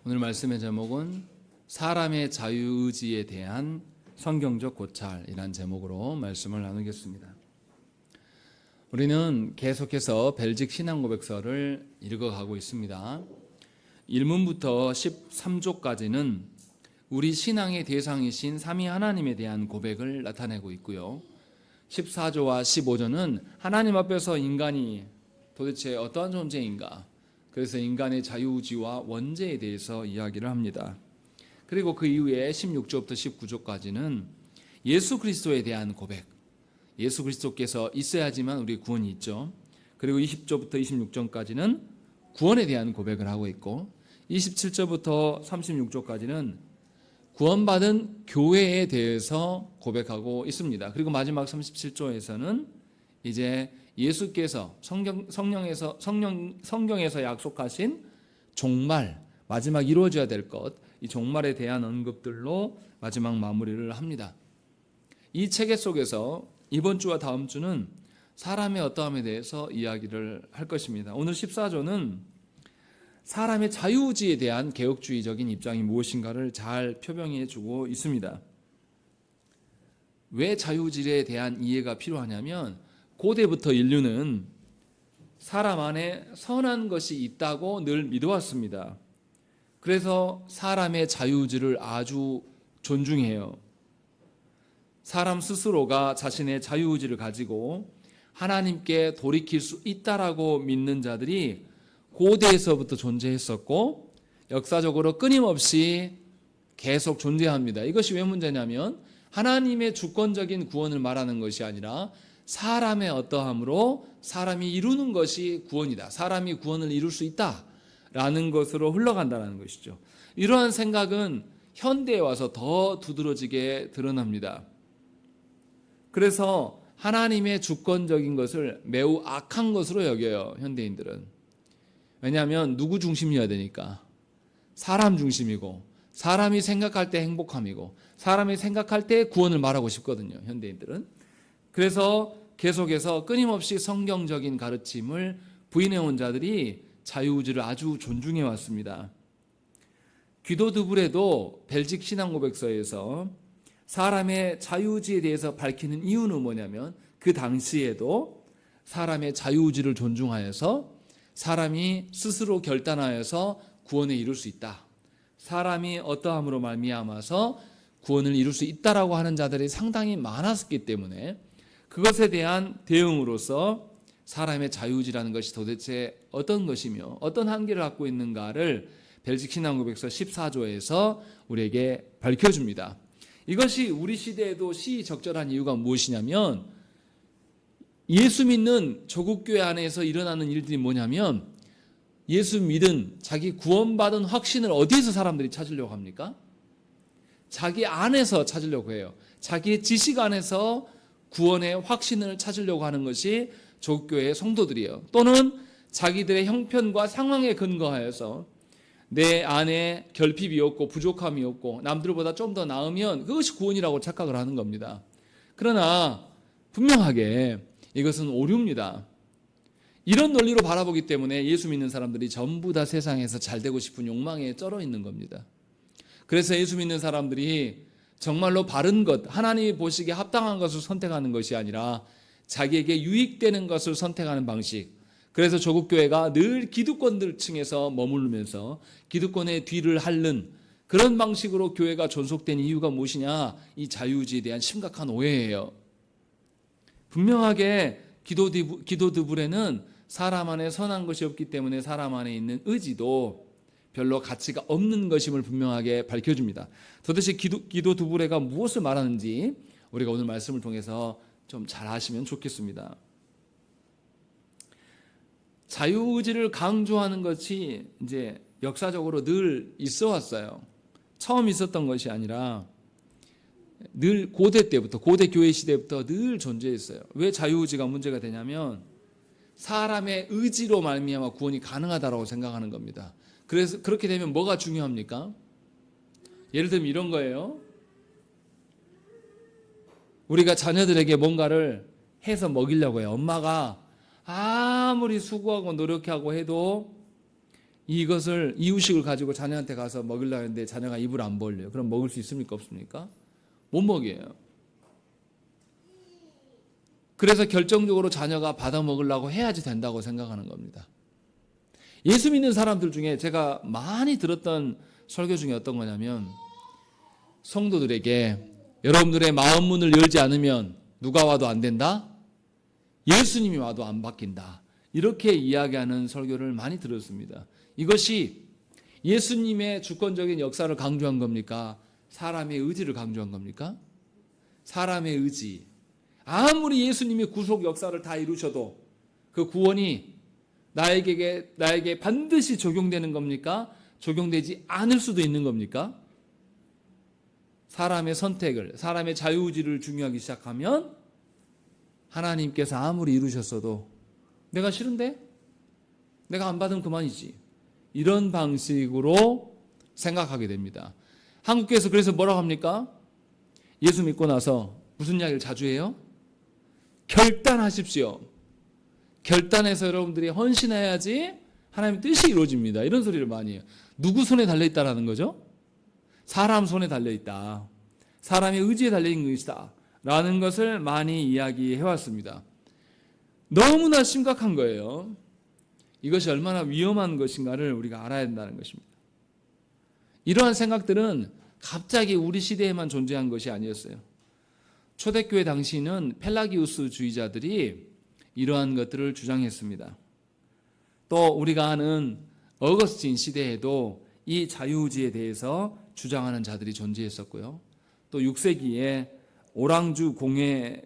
오늘 말씀의 제목은 사람의 자유의지에 대한 성경적 고찰이라는 제목으로 말씀을 나누겠습니다. 우리는 계속해서 벨직 신앙고백서를 읽어가고 있습니다. 1문부터 13조까지는 우리 신앙의 대상이신 삼위 하나님에 대한 고백을 나타내고 있고요. 14조와 15조는 하나님 앞에서 인간이 도대체 어떠한 존재인가, 그래서 인간의 자유의지와 원죄에 대해서 이야기를 합니다. 그리고 그 이후에 16조부터 19조까지는 예수 그리스도에 대한 고백, 예수 그리스도께서 있어야지만 우리 구원이 있죠. 그리고 20조부터 26조까지는 구원에 대한 고백을 하고 있고, 27조부터 36조까지는 구원받은 교회에 대해서 고백하고 있습니다. 그리고 마지막 37조에서는 이제 예수께서 성경에서 약속하신 종말, 마지막 이루어져야 될 것, 이 종말에 대한 언급들로 마지막 마무리를 합니다. 이 체계 속에서 이번 주와 다음 주는 사람의 어떠함에 대해서 이야기를 할 것입니다. 오늘 14조는 사람의 자유의지에 대한 개혁주의적인 입장이 무엇인가를 잘 표명해 주고 있습니다. 왜 자유의지에 대한 이해가 필요하냐면, 고대부터 인류는 사람 안에 선한 것이 있다고 늘 믿어왔습니다. 그래서 사람의 자유의지를 아주 존중해요. 사람 스스로가 자신의 자유의지를 가지고 하나님께 돌이킬 수 있다라고 믿는 자들이 고대에서부터 존재했었고, 역사적으로 끊임없이 계속 존재합니다. 이것이 왜 문제냐면, 하나님의 주권적인 구원을 말하는 것이 아니라 사람의 어떠함으로 사람이 이루는 것이 구원이다, 사람이 구원을 이룰 수 있다라는 것으로 흘러간다는 것이죠. 이러한 생각은 현대에 와서 더 두드러지게 드러납니다. 그래서 하나님의 주권적인 것을 매우 악한 것으로 여겨요, 현대인들은. 왜냐하면 누구 중심이어야 되니까. 사람 중심이고, 사람이 생각할 때 행복함이고, 사람이 생각할 때 구원을 말하고 싶거든요, 현대인들은. 그래서 계속해서 끊임없이 성경적인 가르침을 부인해온 자들이 자유의지를 아주 존중해 왔습니다. 귀도드불에도 벨직 신앙고백서에서 사람의 자유의지에 대해서 밝히는 이유는 뭐냐면, 그 당시에도 사람의 자유의지를 존중하여서 사람이 스스로 결단하여서 구원에 이룰 수 있다, 사람이 어떠함으로 말미암아서 구원을 이룰 수 있다라고 하는 자들이 상당히 많았기 때문에, 그것에 대한 대응으로서 사람의 자유의지라는 것이 도대체 어떤 것이며 어떤 한계를 갖고 있는가를 벨직 신앙고백서 14조에서 우리에게 밝혀줍니다. 이것이 우리 시대에도 시적절한 이유가 무엇이냐면, 예수 믿는 조국교회 안에서 일어나는 일들이 뭐냐면, 예수 믿은 자기 구원받은 확신을 어디에서 사람들이 찾으려고 합니까? 자기 안에서 찾으려고 해요. 자기의 지식 안에서 구원의 확신을 찾으려고 하는 것이 조국교회의 성도들이에요. 또는 자기들의 형편과 상황에 근거하여서 내 안에 결핍이 없고 부족함이 없고 남들보다 좀 더 나으면 그것이 구원이라고 착각을 하는 겁니다. 그러나 분명하게 이것은 오류입니다. 이런 논리로 바라보기 때문에 예수 믿는 사람들이 전부 다 세상에서 잘 되고 싶은 욕망에 쩔어 있는 겁니다. 그래서 예수 믿는 사람들이 정말로 바른 것, 하나님이 보시기에 합당한 것을 선택하는 것이 아니라 자기에게 유익되는 것을 선택하는 방식. 그래서 조국교회가 늘 기득권들 층에서 머무르면서 기득권의 뒤를 핥는 그런 방식으로 교회가 존속된 이유가 무엇이냐? 이 자유의지에 대한 심각한 오해예요. 분명하게 기도드불에는 사람 안에 선한 것이 없기 때문에 사람 안에 있는 의지도 별로 가치가 없는 것임을 분명하게 밝혀줍니다. 도대체 기도드불에가 무엇을 말하는지 우리가 오늘 말씀을 통해서 좀 잘 아시면 좋겠습니다. 자유의지를 강조하는 것이 이제 역사적으로 늘 있어 왔어요. 처음 있었던 것이 아니라 늘 고대 때부터, 고대 교회 시대부터 늘 존재했어요. 왜 자유의지가 문제가 되냐면, 사람의 의지로 말미암아 구원이 가능하다고 생각하는 겁니다. 그래서 그렇게 되면 뭐가 중요합니까? 예를 들면 이런 거예요. 우리가 자녀들에게 뭔가를 해서 먹이려고 해요. 엄마가 아무리 수고하고 노력하고 해도 이것을 이유식을 가지고 자녀한테 가서 먹으려고 하는데 자녀가 입을 안 벌려요. 그럼 먹을 수 있습니까? 없습니까? 못 먹여요. 그래서 결정적으로 자녀가 받아 먹으려고 해야지 된다고 생각하는 겁니다. 예수 믿는 사람들 중에 제가 많이 들었던 설교 중에 어떤 거냐면, 성도들에게 여러분들의 마음 문을 열지 않으면 누가 와도 안 된다? 예수님이 와도 안 바뀐다. 이렇게 이야기하는 설교를 많이 들었습니다. 이것이 예수님의 주권적인 역사를 강조한 겁니까? 사람의 의지를 강조한 겁니까? 사람의 의지. 아무리 예수님이 구속 역사를 다 이루셔도 그 구원이 나에게 반드시 적용되는 겁니까? 적용되지 않을 수도 있는 겁니까? 사람의 선택을, 사람의 자유의지를 중요하기 시작하면 하나님께서 아무리 이루셨어도 내가 싫은데? 내가 안 받으면 그만이지. 이런 방식으로 생각하게 됩니다. 한국교회에서 그래서 뭐라고 합니까? 예수 믿고 나서 무슨 이야기를 자주 해요? 결단하십시오. 결단해서 여러분들이 헌신해야지 하나님의 뜻이 이루어집니다. 이런 소리를 많이 해요. 누구 손에 달려있다라는 거죠? 사람 손에 달려있다. 사람의 의지에 달려있는 것이다. 라는 것을 많이 이야기해왔습니다. 너무나 심각한 거예요. 이것이 얼마나 위험한 것인가를 우리가 알아야 된다는 것입니다. 이러한 생각들은 갑자기 우리 시대에만 존재한 것이 아니었어요. 초대교회 당시는 펠라기우스주의자들이 이러한 것들을 주장했습니다. 또 우리가 아는 어거스틴 시대에도 이 자유의지에 대해서 주장하는 자들이 존재했었고요. 또 6세기에 오랑주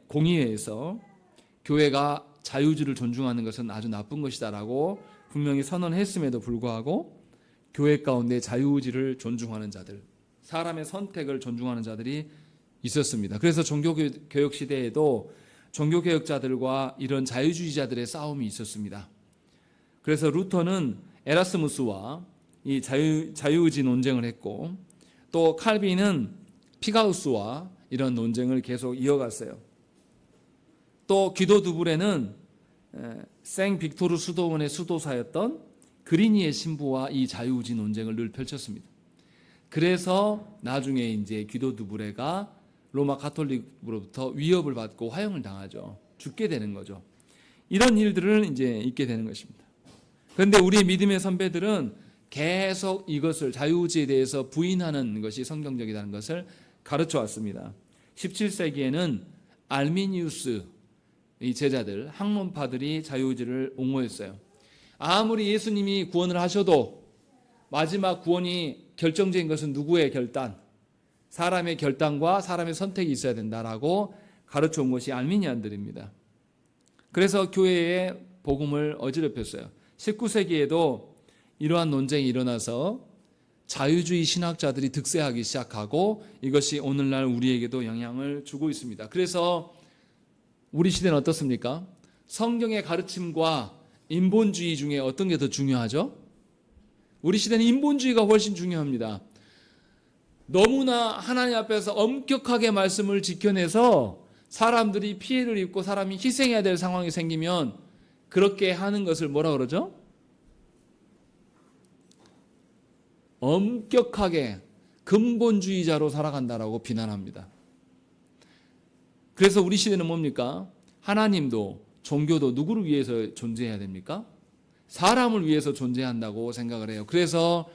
공의회에서 교회가 자유의지를 존중하는 것은 아주 나쁜 것이다라고 분명히 선언했음에도 불구하고 교회 가운데 자유의지를 존중하는 자들, 사람의 선택을 존중하는 자들이 있었습니다. 그래서 종교개혁 시대에도 종교개혁자들과 이런 자유주의자들의 싸움이 있었습니다. 그래서 루터는 에라스무스와 이 자유의지 논쟁을 했고, 또 칼빈은 피가우스와 이런 논쟁을 계속 이어갔어요. 또 기도 두브레는 생 빅토르 수도원의 수도사였던 그리니의 신부와 이 자유의지 논쟁을 늘 펼쳤습니다. 그래서 나중에 이제 기도 두브레가 로마 가톨릭으로부터 위협을 받고 화형을 당하죠. 죽게 되는 거죠. 이런 일들을 이제 있게 되는 것입니다. 그런데 우리 믿음의 선배들은 계속 이것을 자유의지에 대해서 부인하는 것이 성경적이라는 것을 가르쳐 왔습니다. 17세기에는 알미니우스 이 제자들, 학론파들이 자유의지를 옹호했어요. 아무리 예수님이 구원을 하셔도 마지막 구원이 결정적인 것은 누구의 결단? 사람의 결단과 사람의 선택이 있어야 된다라고 가르쳐 온 것이 알미니안들입니다. 그래서 교회의 복음을 어지럽혔어요. 19세기에도 이러한 논쟁이 일어나서 자유주의 신학자들이 득세하기 시작하고 이것이 오늘날 우리에게도 영향을 주고 있습니다. 그래서 우리 시대는 어떻습니까? 성경의 가르침과 인본주의 중에 어떤 게 더 중요하죠? 우리 시대는 인본주의가 훨씬 중요합니다. 너무나 하나님 앞에서 엄격하게 말씀을 지켜내서 사람들이 피해를 입고 사람이 희생해야 될 상황이 생기면 그렇게 하는 것을 뭐라 그러죠? 엄격하게 근본주의자로 살아간다라고 비난합니다. 그래서 우리 시대는 뭡니까? 하나님도 종교도 누구를 위해서 존재해야 됩니까? 사람을 위해서 존재한다고 생각을 해요. 그래서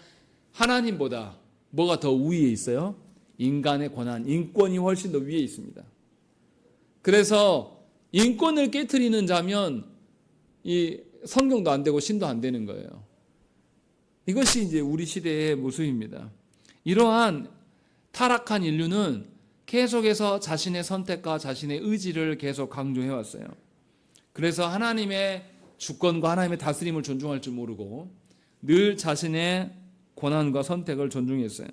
하나님보다 뭐가 더 우위에 있어요? 인간의 권한, 인권이 훨씬 더 위에 있습니다. 그래서 인권을 깨트리는 자면 이 성경도 안 되고 신도 안 되는 거예요. 이것이 이제 우리 시대의 모습입니다. 이러한 타락한 인류는 계속해서 자신의 선택과 자신의 의지를 계속 강조해 왔어요. 그래서 하나님의 주권과 하나님의 다스림을 존중할 줄 모르고 늘 자신의 권한과 선택을 존중했어요.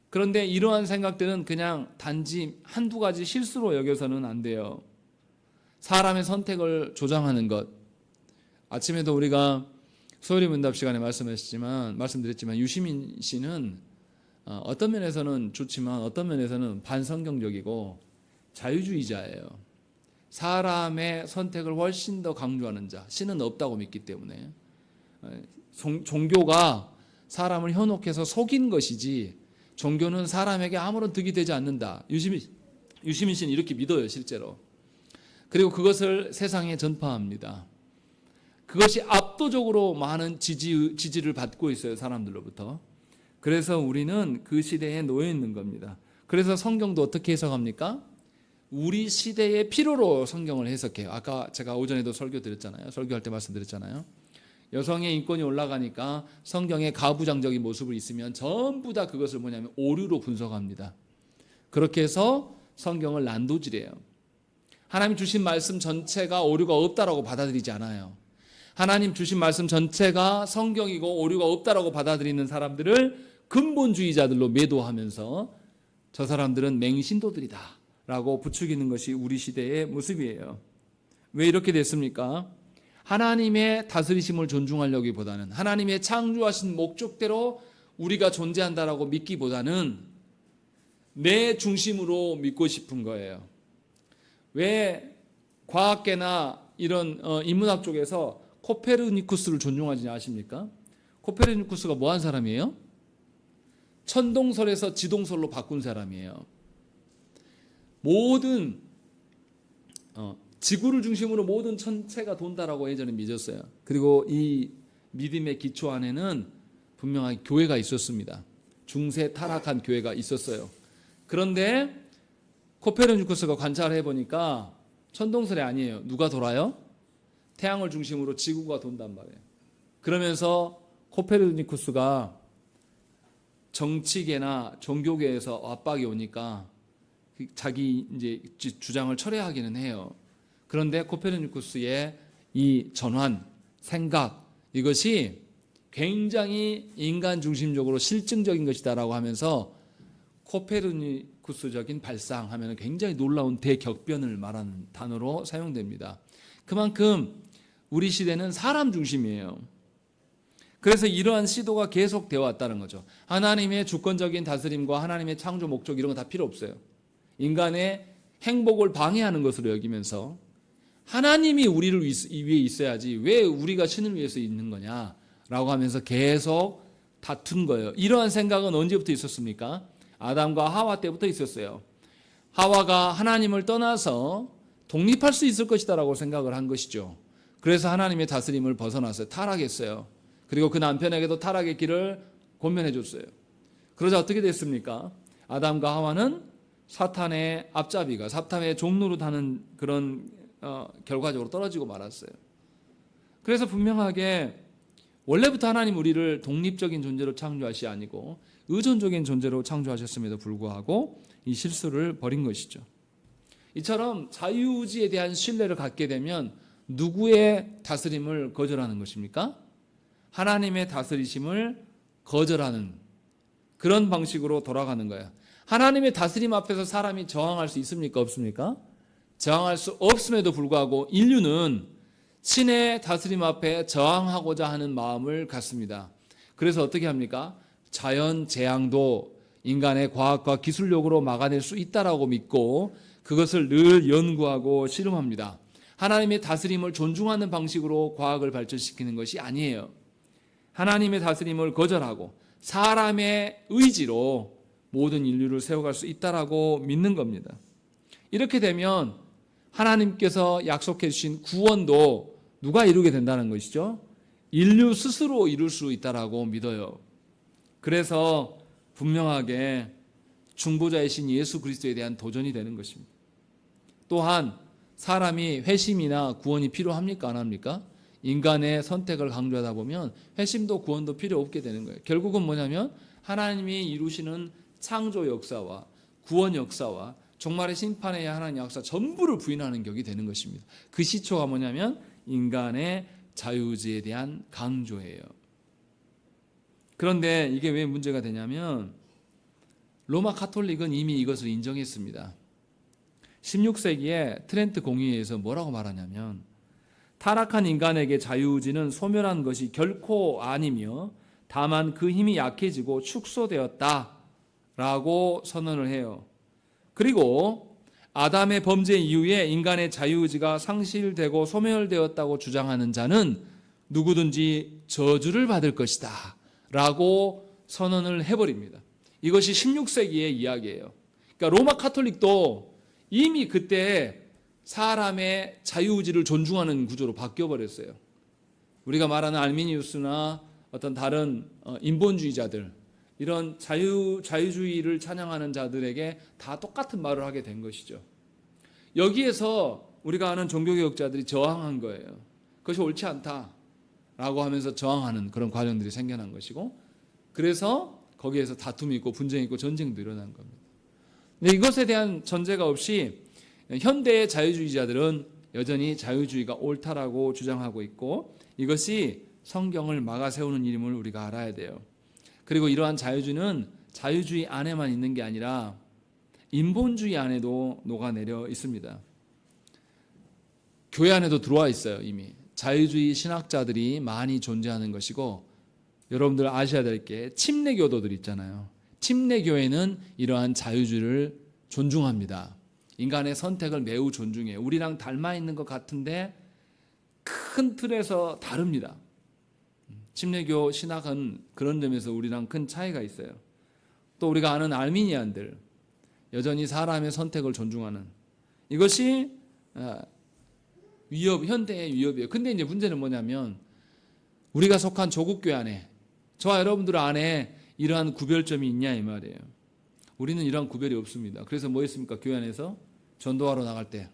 그런데 이러한 생각들은 그냥 단지 한두 가지 실수로 여겨서는 안 돼요. 사람의 선택을 조장하는 것. 아침에도 우리가 소요리 문답 시간에 말씀드렸지만 유시민 씨는 어떤 면에서는 좋지만 어떤 면에서는 반성경적이고 자유주의자예요. 사람의 선택을 훨씬 더 강조하는 자, 신은 없다고 믿기 때문에 종교가 사람을 현혹해서 속인 것이지 종교는 사람에게 아무런 득이 되지 않는다. 유시민 씨는 이렇게 믿어요, 실제로. 그리고 그것을 세상에 전파합니다. 그것이 압도적으로 많은 지지를 받고 있어요, 사람들로부터. 그래서 우리는 그 시대에 놓여 있는 겁니다. 그래서 성경도 어떻게 해석합니까? 우리 시대의 필요로 성경을 해석해요. 아까 제가 오전에도 설교할 때 말씀드렸잖아요. 여성의 인권이 올라가니까 성경에 가부장적인 모습을 있으면 전부 다 그것을 뭐냐면 오류로 분석합니다. 그렇게 해서 성경을 난도질해요. 하나님 주신 말씀 전체가 오류가 없다라고 받아들이지 않아요. 하나님 주신 말씀 전체가 성경이고 오류가 없다라고 받아들이는 사람들을 근본주의자들로 매도하면서 저 사람들은 맹신도들이다 라고 부추기는 것이 우리 시대의 모습이에요. 왜 이렇게 됐습니까? 하나님의 다스리심을 존중하려기보다는 하나님의 창조하신 목적대로 우리가 존재한다라고 믿기보다는 내 중심으로 믿고 싶은 거예요. 왜 과학계나 이런 인문학 쪽에서 코페르니쿠스를 존중하지 아십니까? 코페르니쿠스가 뭐 한 사람이에요? 천동설에서 지동설로 바꾼 사람이에요. 모든 지구를 중심으로 모든 천체가 돈다라고 예전에 믿었어요. 그리고 이 믿음의 기초 안에는 분명하게 교회가 있었습니다. 중세 타락한 교회가 있었어요. 그런데 코페르니쿠스가 관찰해 보니까 천동설이 아니에요. 누가 돌아요? 태양을 중심으로 지구가 돈단 말이에요. 그러면서 코페르니쿠스가 정치계나 종교계에서 압박이 오니까 자기 이제 주장을 철회하기는 해요. 그런데 코페르니쿠스의 이 전환, 생각 이것이 굉장히 인간 중심적으로 실증적인 것이다라고 하면서 코페르니쿠스적인 발상하면 굉장히 놀라운 대격변을 말하는 단어로 사용됩니다. 그만큼 우리 시대는 사람 중심이에요. 그래서 이러한 시도가 계속되어 왔다는 거죠. 하나님의 주권적인 다스림과 하나님의 창조 목적 이런 거 다 필요 없어요. 인간의 행복을 방해하는 것으로 여기면서 하나님이 우리를 위해 있어야지 왜 우리가 신을 위해서 있는 거냐라고 하면서 계속 다툰 거예요. 이러한 생각은 언제부터 있었습니까? 아담과 하와 때부터 있었어요. 하와가 하나님을 떠나서 독립할 수 있을 것이다라고 생각을 한 것이죠. 그래서 하나님의 다스림을 벗어났어요. 타락했어요. 그리고 그 남편에게도 타락의 길을 권면해 줬어요. 그러자 어떻게 됐습니까? 아담과 하와는 사탄의 앞잡이가 사탄의 종로로 타는 그런 결과적으로 떨어지고 말았어요. 그래서 분명하게 원래부터 하나님 우리를 독립적인 존재로 창조하시 아니고 의존적인 존재로 창조하셨음에도 불구하고 이 실수를 벌인 것이죠. 이처럼 자유의지에 대한 신뢰를 갖게 되면 누구의 다스림을 거절하는 것입니까? 하나님의 다스리심을 거절하는 그런 방식으로 돌아가는 거예요. 하나님의 다스림 앞에서 사람이 저항할 수 있습니까? 없습니까? 저항할 수 없음에도 불구하고 인류는 신의 다스림 앞에 저항하고자 하는 마음을 갖습니다. 그래서 어떻게 합니까? 자연 재앙도 인간의 과학과 기술력으로 막아낼 수 있다라고 믿고 그것을 늘 연구하고 실험합니다. 하나님의 다스림을 존중하는 방식으로 과학을 발전시키는 것이 아니에요. 하나님의 다스림을 거절하고 사람의 의지로 모든 인류를 세워갈 수 있다라고 믿는 겁니다. 이렇게 되면 하나님께서 약속해 주신 구원도 누가 이루게 된다는 것이죠? 인류 스스로 이룰 수 있다라고 믿어요. 그래서 분명하게 중보자이신 예수 그리스도에 대한 도전이 되는 것입니다. 또한 사람이 회심이나 구원이 필요합니까? 안 합니까? 인간의 선택을 강조하다 보면 회심도 구원도 필요 없게 되는 거예요. 결국은 뭐냐면 하나님이 이루시는 창조 역사와 구원 역사와 종말의 심판의 하나님 역사 전부를 부인하는 격이 되는 것입니다. 그 시초가 뭐냐면 인간의 자유의지에 대한 강조예요. 그런데 이게 왜 문제가 되냐면 로마 카톨릭은 이미 이것을 인정했습니다. 16세기에 트렌트 공의회에서 뭐라고 말하냐면 타락한 인간에게 자유의지는 소멸한 것이 결코 아니며 다만 그 힘이 약해지고 축소되었다라고 선언을 해요. 그리고 아담의 범죄 이후에 인간의 자유의지가 상실되고 소멸되었다고 주장하는 자는 누구든지 저주를 받을 것이다 라고 선언을 해버립니다. 이것이 16세기의 이야기예요. 그러니까 로마 카톨릭도 이미 그때 사람의 자유의지를 존중하는 구조로 바뀌어버렸어요. 우리가 말하는 알미니우스나 어떤 다른 인본주의자들, 이런 자유주의를 찬양하는 자들에게 다 똑같은 말을 하게 된 것이죠. 여기에서 우리가 아는 종교개혁자들이 저항한 거예요. 그것이 옳지 않다라고 하면서 저항하는 그런 과정들이 생겨난 것이고, 그래서 거기에서 다툼이 있고 분쟁이 있고 전쟁도 일어난 겁니다. 근데 이것에 대한 전제가 없이 현대의 자유주의자들은 여전히 자유주의가 옳다라고 주장하고 있고, 이것이 성경을 막아세우는 일임을 우리가 알아야 돼요. 그리고 이러한 자유주의는 자유주의 안에만 있는 게 아니라 인본주의 안에도 녹아내려 있습니다. 교회 안에도 들어와 있어요. 이미 자유주의 신학자들이 많이 존재하는 것이고, 여러분들 아셔야 될 게 침례교도들 있잖아요. 침례교회는 이러한 자유주의를 존중합니다. 인간의 선택을 매우 존중해요. 우리랑 닮아 있는 것 같은데 큰 틀에서 다릅니다. 침례교 신학은 그런 점에서 우리랑 큰 차이가 있어요. 또 우리가 아는 알미니안들, 여전히 사람의 선택을 존중하는, 이것이 현대의 위협이에요. 근데 이제 문제는 뭐냐면, 우리가 속한 조국교회 안에, 저와 여러분들 안에 이러한 구별점이 있냐 이 말이에요. 우리는 이러한 구별이 없습니다. 그래서 뭐 있습니까? 교회 안에서 전도하러 나갈 때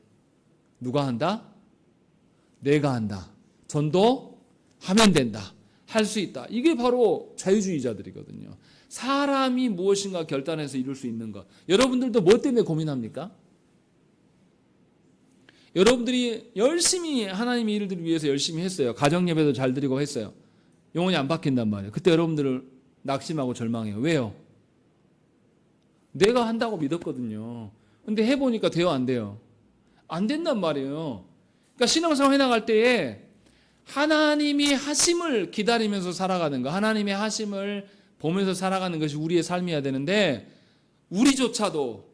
누가 한다? 내가 한다. 전도하면 된다. 할 수 있다. 이게 바로 자유주의자들이거든요. 사람이 무엇인가 결단해서 이룰 수 있는 것. 여러분들도 뭐 때문에 고민합니까? 여러분들이 열심히 하나님의 일들을 위해서 열심히 했어요. 가정예배도 잘 드리고 했어요. 영혼이 안 바뀐단 말이에요. 그때 여러분들을 낙심하고 절망해요. 왜요? 내가 한다고 믿었거든요. 근데 해보니까 돼요, 안 돼요? 안 된단 말이에요. 그러니까 신앙생활 해나갈 때에 하나님이 하심을 기다리면서 살아가는 거, 하나님의 하심을 보면서 살아가는 것이 우리의 삶이어야 되는데, 우리조차도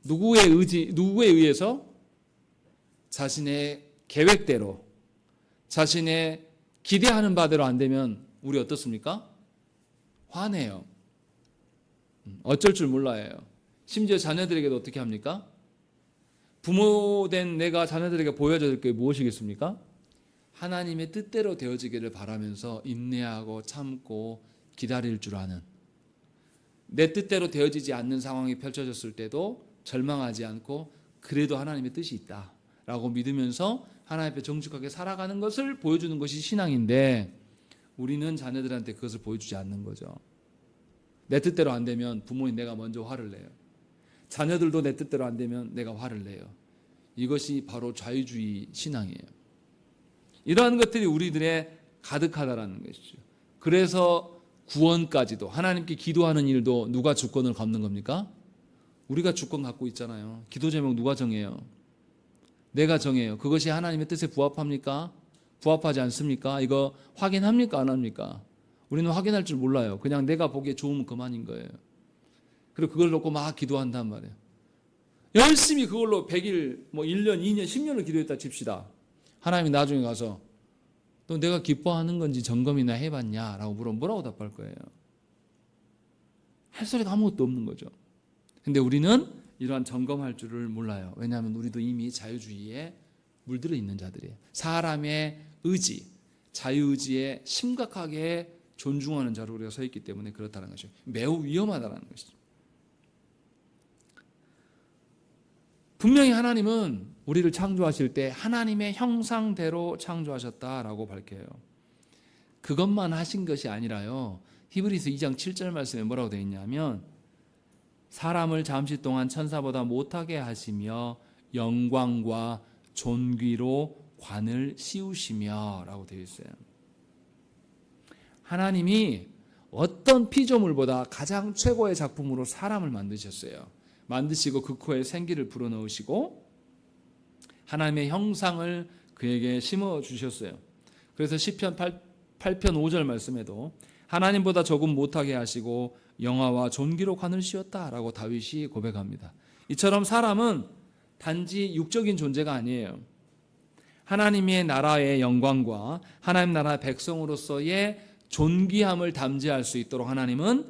누구에 의해서 자신의 계획대로, 자신의 기대하는 바대로 안 되면 우리 어떻습니까? 화내요. 어쩔 줄 몰라요. 심지어 자녀들에게도 어떻게 합니까? 부모된 내가 자녀들에게 보여줘야 될 게 무엇이겠습니까? 하나님의 뜻대로 되어지기를 바라면서 인내하고 참고 기다릴 줄 아는, 내 뜻대로 되어지지 않는 상황이 펼쳐졌을 때도 절망하지 않고 그래도 하나님의 뜻이 있다라고 믿으면서 하나님 앞에 정직하게 살아가는 것을 보여주는 것이 신앙인데, 우리는 자녀들한테 그것을 보여주지 않는 거죠. 내 뜻대로 안 되면 부모인 내가 먼저 화를 내요. 자녀들도 내 뜻대로 안 되면 내가 화를 내요. 이것이 바로 자유주의 신앙이에요. 이러한 것들이 우리들의 가득하다라는 것이죠. 그래서 구원까지도, 하나님께 기도하는 일도 누가 주권을 갖는 겁니까? 우리가 주권 갖고 있잖아요. 기도 제목 누가 정해요? 내가 정해요. 그것이 하나님의 뜻에 부합합니까? 부합하지 않습니까? 이거 확인합니까? 안 합니까? 우리는 확인할 줄 몰라요. 그냥 내가 보기에 좋으면 그만인 거예요. 그리고 그걸 놓고 막 기도한단 말이에요. 열심히 그걸로 100일, 1년, 2년, 10년을 기도했다 칩시다. 하나님이 나중에 가서 또 내가 기뻐하는 건지 점검이나 해봤냐? 라고 물으면 뭐라고 답할 거예요? 할 소리가 아무것도 없는 거죠. 근데 우리는 이러한 점검할 줄을 몰라요. 왜냐하면 우리도 이미 자유주의에 물들어 있는 자들이에요. 사람의 의지, 자유의지에 심각하게 존중하는 자로 우리가 서 있기 때문에 그렇다는 것이죠. 매우 위험하다는 것이죠. 분명히 하나님은 우리를 창조하실 때 하나님의 형상대로 창조하셨다라고 밝혀요. 그것만 하신 것이 아니라요, 히브리서 2장 7절 말씀에 뭐라고 되어 있냐면, 사람을 잠시 동안 천사보다 못하게 하시며 영광과 존귀로 관을 씌우시며 라고 되어 있어요. 하나님이 어떤 피조물보다 가장 최고의 작품으로 사람을 만드셨어요. 만드시고 그 코에 생기를 불어넣으시고 하나님의 형상을 그에게 심어주셨어요. 그래서 시편 8편 5절 말씀에도 하나님보다 조금 못하게 하시고 영화와 존귀로 관을 씌웠다라고 다윗이 고백합니다. 이처럼 사람은 단지 육적인 존재가 아니에요. 하나님의 나라의 영광과 하나님 나라 백성으로서의 존귀함을 담지할 수 있도록 하나님은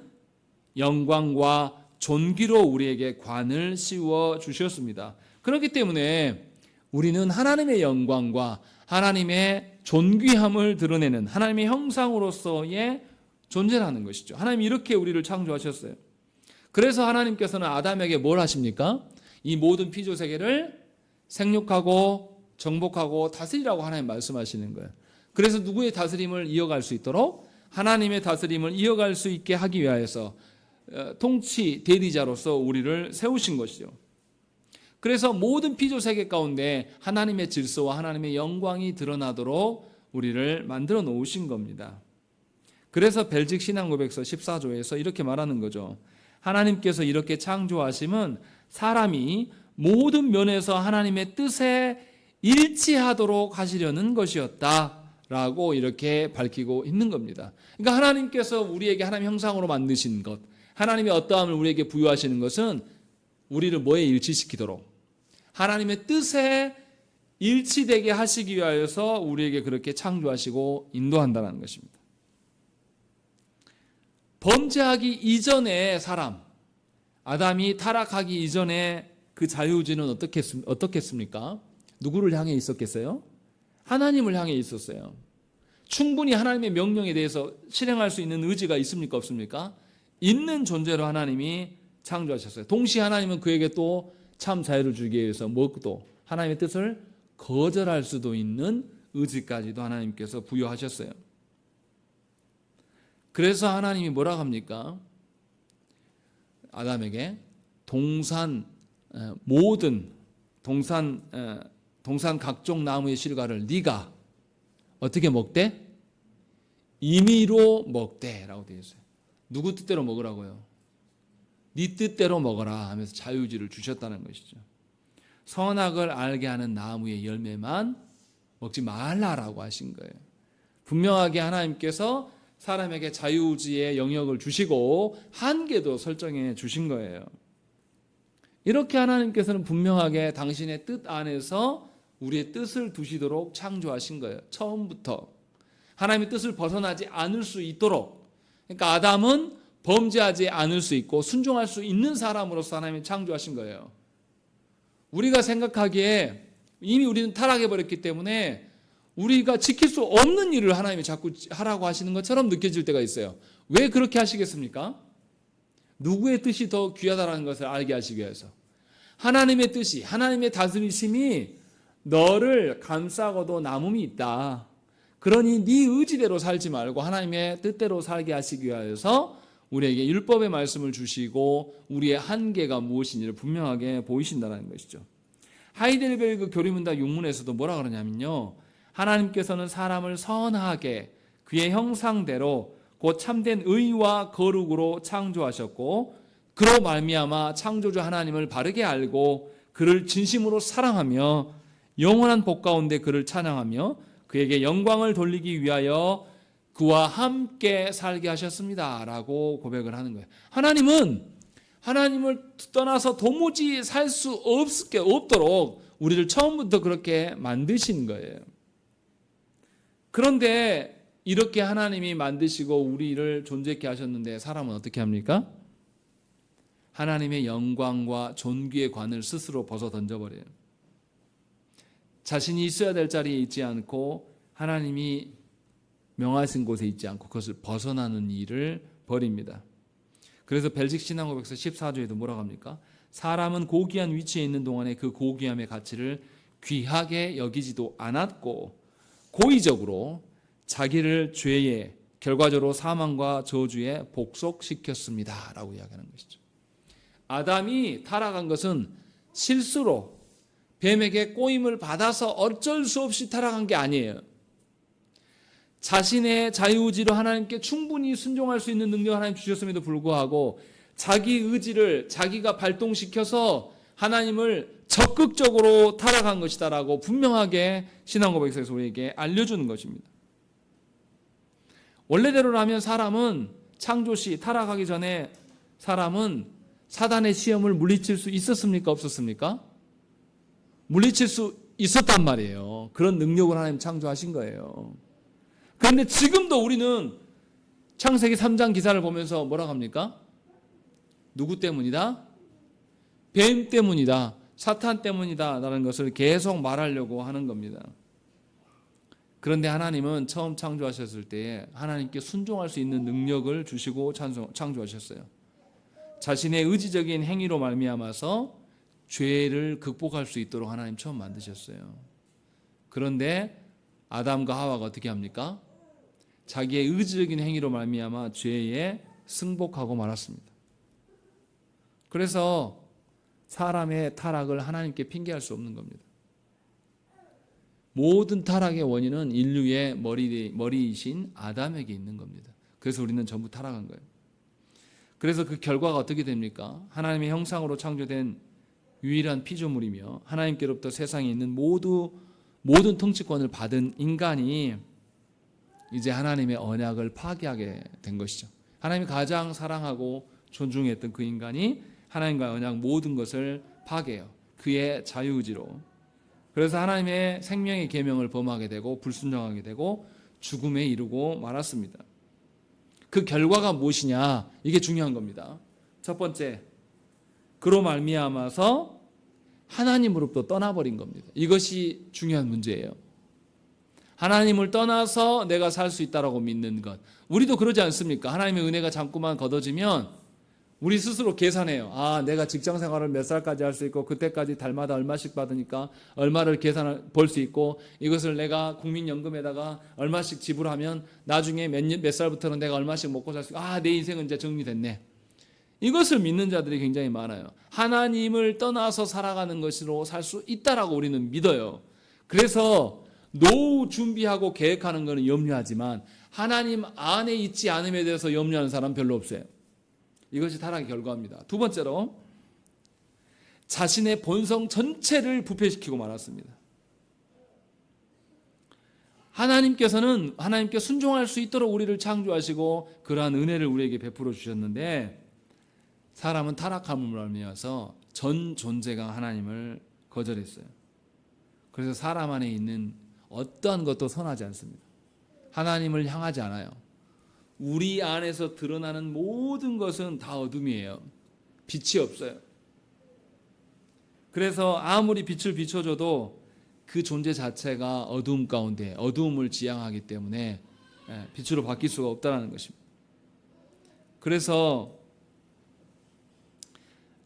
영광과 존귀로 우리에게 관을 씌워 주셨습니다. 그렇기 때문에 우리는 하나님의 영광과 하나님의 존귀함을 드러내는 하나님의 형상으로서의 존재라는 것이죠. 하나님이 이렇게 우리를 창조하셨어요. 그래서 하나님께서는 아담에게 뭘 하십니까? 이 모든 피조 세계를 생육하고 정복하고 다스리라고 하나님 말씀하시는 거예요. 그래서 누구의 다스림을 이어갈 수 있도록 하나님의 다스림을 이어갈 수 있게 하기 위하여서 통치 대리자로서 우리를 세우신 것이죠. 그래서 모든 피조 세계 가운데 하나님의 질서와 하나님의 영광이 드러나도록 우리를 만들어 놓으신 겁니다. 그래서 벨직 신앙고백서 14조에서 이렇게 말하는 거죠. 하나님께서 이렇게 창조하심은 사람이 모든 면에서 하나님의 뜻에 일치하도록 하시려는 것이었다라고 이렇게 밝히고 있는 겁니다. 그러니까 하나님께서 우리에게 하나님 형상으로 만드신 것, 하나님의 어떠함을 우리에게 부여하시는 것은 우리를 뭐에 일치시키도록 하나님의 뜻에 일치되게 하시기 위하여서 우리에게 그렇게 창조하시고 인도한다는 것입니다. 범죄하기 이전의 사람, 아담이 타락하기 이전에 그 자유의지는 어떻겠습니까? 누구를 향해 있었겠어요? 하나님을 향해 있었어요. 충분히 하나님의 명령에 대해서 실행할 수 있는 의지가 있습니까? 없습니까? 있는 존재로 하나님이 창조하셨어요. 동시에 하나님은 그에게 또 참 자유를 주기 위해서 무엇도 하나님의 뜻을 거절할 수도 있는 의지까지도 하나님께서 부여하셨어요. 그래서 하나님이 뭐라고 합니까? 아담에게 모든 동산 각종 나무의 실과를 네가 어떻게 먹되? 임의로 먹되라고 되어 있어요. 누구 뜻대로 먹으라고요? 네 뜻대로 먹어라 하면서 자유의지를 주셨다는 것이죠. 선악을 알게 하는 나무의 열매만 먹지 말라라고 하신 거예요. 분명하게 하나님께서 사람에게 자유의지의 영역을 주시고 한계도 설정해 주신 거예요. 이렇게 하나님께서는 분명하게 당신의 뜻 안에서 우리의 뜻을 두시도록 창조하신 거예요. 처음부터 하나님의 뜻을 벗어나지 않을 수 있도록. 그러니까 아담은 범죄하지 않을 수 있고 순종할 수 있는 사람으로서 하나님이 창조하신 거예요. 우리가 생각하기에 이미 우리는 타락해버렸기 때문에 우리가 지킬 수 없는 일을 하나님이 자꾸 하라고 하시는 것처럼 느껴질 때가 있어요. 왜 그렇게 하시겠습니까? 누구의 뜻이 더 귀하다는 것을 알게 하시기 위해서. 하나님의 뜻이, 하나님의 다스리심이 너를 감싸고도 남음이 있다. 그러니 네 의지대로 살지 말고 하나님의 뜻대로 살게 하시기 위하여서 우리에게 율법의 말씀을 주시고 우리의 한계가 무엇인지를 분명하게 보이신다는 것이죠. 하이델베르그 교리문답 6문에서도 뭐라 그러냐면요. 하나님께서는 사람을 선하게 그의 형상대로 곧 참된 의와 거룩으로 창조하셨고 그로 말미암아 창조주 하나님을 바르게 알고 그를 진심으로 사랑하며 영원한 복 가운데 그를 찬양하며 그에게 영광을 돌리기 위하여 그와 함께 살게 하셨습니다 라고 고백을 하는 거예요. 하나님은 하나님을 떠나서 도무지 살 수 없도록 우리를 처음부터 그렇게 만드신 거예요. 그런데 이렇게 하나님이 만드시고 우리를 존재케 하셨는데 사람은 어떻게 합니까? 하나님의 영광과 존귀의 관을 스스로 벗어 던져버려요. 자신이 있어야 될 자리에 있지 않고 하나님이 명하신 곳에 있지 않고 그것을 벗어나는 일을 벌입니다. 그래서 벨직 신앙고백서 14조에도 뭐라고 합니까? 사람은 고귀한 위치에 있는 동안에 그 고귀함의 가치를 귀하게 여기지도 않았고 고의적으로 자기를 죄의 결과적으로 사망과 저주에 복속시켰습니다 라고 이야기하는 것이죠. 아담이 타락한 것은 실수로 뱀에게 꼬임을 받아서 어쩔 수 없이 타락한 게 아니에요. 자신의 자유의지로 하나님께 충분히 순종할 수 있는 능력을 하나님 주셨음에도 불구하고 자기 의지를 자기가 발동시켜서 하나님을 적극적으로 타락한 것이다라고 분명하게 신앙고백서에서 우리에게 알려주는 것입니다. 원래대로라면 사람은 창조시 타락하기 전에 사람은 사단의 시험을 물리칠 수 있었습니까? 없었습니까? 물리칠 수 있었단 말이에요. 그런 능력을 하나님 창조하신 거예요. 그런데 지금도 우리는 창세기 3장 기사를 보면서 뭐라고 합니까? 누구 때문이다? 뱀 때문이다. 사탄 때문이다. 라는 것을 계속 말하려고 하는 겁니다. 그런데 하나님은 처음 창조하셨을 때에 하나님께 순종할 수 있는 능력을 주시고 창조하셨어요. 자신의 의지적인 행위로 말미암아서 죄를 극복할 수 있도록 하나님 처음 만드셨어요. 그런데 아담과 하와가 어떻게 합니까? 자기의 의지적인 행위로 말미암아 죄에 승복하고 말았습니다. 그래서 사람의 타락을 하나님께 핑계할 수 없는 겁니다. 모든 타락의 원인은 인류의 머리이신 아담에게 있는 겁니다. 그래서 우리는 전부 타락한 거예요. 그래서 그 결과가 어떻게 됩니까? 하나님의 형상으로 창조된 유일한 피조물이며 하나님께로부터 세상에 있는 모든 통치권을 받은 인간이 이제 하나님의 언약을 파기하게 된 것이죠. 하나님이 가장 사랑하고 존중했던 그 인간이 하나님과의 언약 모든 것을 파괴해요. 그의 자유의지로. 그래서 하나님의 생명의 계명을 범하게 되고 불순종하게 되고 죽음에 이르고 말았습니다. 그 결과가 무엇이냐? 이게 중요한 겁니다. 첫 번째, 그로 말미암아서 하나님으로부터 떠나버린 겁니다. 이것이 중요한 문제예요. 하나님을 떠나서 내가 살 수 있다라고 믿는 것. 우리도 그러지 않습니까? 하나님의 은혜가 잠깐만 걷어지면 우리 스스로 계산해요. 내가 직장 생활을 몇 살까지 할 수 있고 그때까지 달마다 얼마씩 받으니까 얼마를 벌 수 있고 이것을 내가 국민연금에다가 얼마씩 지불하면 나중에 몇 살부터는 내가 얼마씩 먹고 살 수 있고 내 인생은 이제 정리됐네. 이것을 믿는 자들이 굉장히 많아요. 하나님을 떠나서 살아가는 것으로 살 수 있다라고 우리는 믿어요. 그래서 노후 준비하고 계획하는 것은 염려하지만 하나님 안에 있지 않음에 대해서 염려하는 사람은 별로 없어요. 이것이 타락의 결과입니다. 두 번째로 자신의 본성 전체를 부패시키고 말았습니다. 하나님께서는 하나님께 순종할 수 있도록 우리를 창조하시고 그러한 은혜를 우리에게 베풀어 주셨는데 사람은 타락함을 말미암아서 전 존재가 하나님을 거절했어요. 그래서 사람 안에 있는 어떠한 것도 선하지 않습니다. 하나님을 향하지 않아요. 우리 안에서 드러나는 모든 것은 다 어둠이에요. 빛이 없어요. 그래서 아무리 빛을 비춰줘도 그 존재 자체가 어두움 가운데 어두움을 지향하기 때문에 빛으로 바뀔 수가 없다는 것입니다. 그래서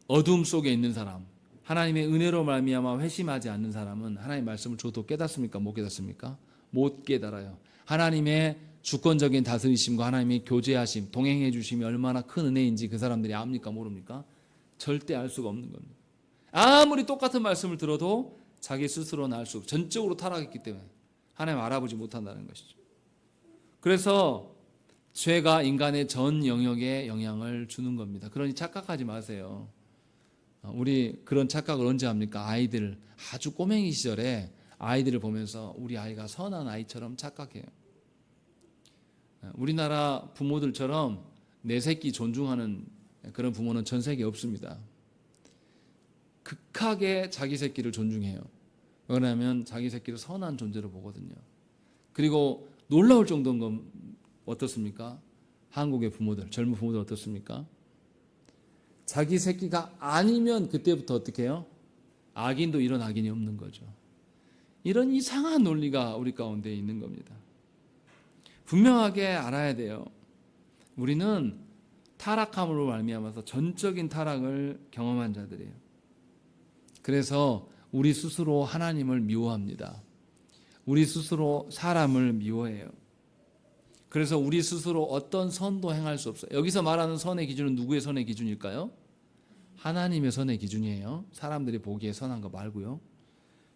어두움 속에 있는 사람, 하나님의 은혜로 말미암아 회심하지 않는 사람은 하나님의 말씀을 줘도 깨닫습니까? 못 깨닫습니까? 못 깨달아요. 하나님의 주권적인 다스리심과 하나님의 교제하심, 동행해 주심이 얼마나 큰 은혜인지 그 사람들이 압니까? 모릅니까? 절대 알 수가 없는 겁니다. 아무리 똑같은 말씀을 들어도 자기 스스로는 알 수 없고 전적으로 타락했기 때문에 하나님 알아보지 못한다는 것이죠. 그래서 죄가 인간의 전 영역에 영향을 주는 겁니다. 그러니 착각하지 마세요. 우리 그런 착각을 언제 합니까? 아이들 아주 꼬맹이 시절에 아이들을 보면서 우리 아이가 선한 아이처럼 착각해요. 우리나라 부모들처럼 내 새끼 존중하는 그런 부모는 전 세계에 없습니다. 극하게 자기 새끼를 존중해요. 왜냐하면 자기 새끼를 선한 존재로 보거든요. 그리고 놀라울 정도인 건 어떻습니까? 한국의 부모들, 젊은 부모들 어떻습니까? 자기 새끼가 아니면 그때부터 어떻게 해요? 악인도 이런 악인이 없는 거죠. 이런 이상한 논리가 우리 가운데 있는 겁니다. 분명하게 알아야 돼요. 우리는 타락함으로 말미암아서 전적인 타락을 경험한 자들이에요. 그래서 우리 스스로 하나님을 미워합니다. 우리 스스로 사람을 미워해요. 그래서 우리 스스로 어떤 선도 행할 수 없어요. 여기서 말하는 선의 기준은 누구의 선의 기준일까요? 하나님의 선의 기준이에요. 사람들이 보기에 선한 거 말고요.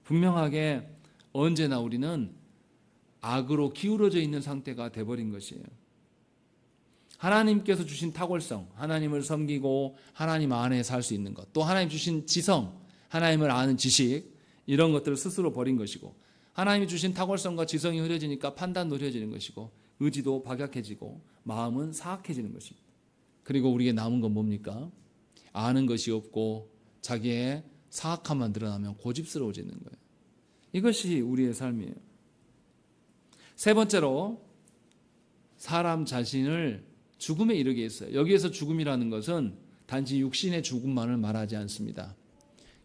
분명하게 언제나 우리는 악으로 기울어져 있는 상태가 돼버린 것이에요. 하나님께서 주신 탁월성, 하나님을 섬기고 하나님 안에 살 수 있는 것, 또 하나님 주신 지성, 하나님을 아는 지식, 이런 것들을 스스로 버린 것이고, 하나님이 주신 탁월성과 지성이 흐려지니까 판단도 흐려지는 것이고, 의지도 박약해지고 마음은 사악해지는 것입니다. 그리고 우리에게 남은 건 뭡니까? 아는 것이 없고 자기의 사악함만 드러나면 고집스러워지는 거예요. 이것이 우리의 삶이에요. 세 번째로 사람 자신을 죽음에 이르게 했어요. 여기에서 죽음이라는 것은 단지 육신의 죽음만을 말하지 않습니다.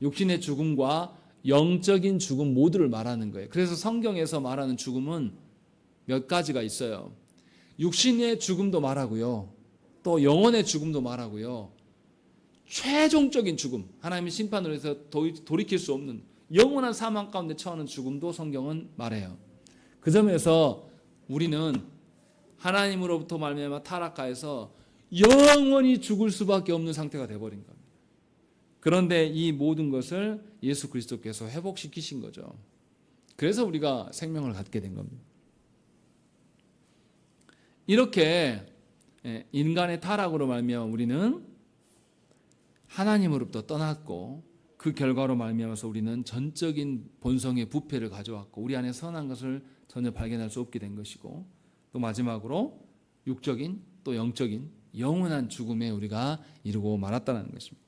육신의 죽음과 영적인 죽음 모두를 말하는 거예요. 그래서 성경에서 말하는 죽음은 몇 가지가 있어요. 육신의 죽음도 말하고요. 또 영혼의 죽음도 말하고요. 최종적인 죽음, 하나님의 심판으로 해서 돌이킬 수 없는 영원한 사망 가운데 처하는 죽음도 성경은 말해요. 그 점에서 우리는 하나님으로부터 말미암아 타락하여서 영원히 죽을 수밖에 없는 상태가 되어버린 겁니다. 그런데 이 모든 것을 예수 그리스도께서 회복시키신 거죠. 그래서 우리가 생명을 갖게 된 겁니다. 이렇게 인간의 타락으로 말미암아 우리는 하나님으로부터 떠났고 그 결과로 말미암아서 우리는 전적인 본성의 부패를 가져왔고 우리 안에 선한 것을 전혀 발견할 수 없게 된 것이고 또 마지막으로 육적인 또 영적인 영원한 죽음에 우리가 이르고 말았다는 것입니다.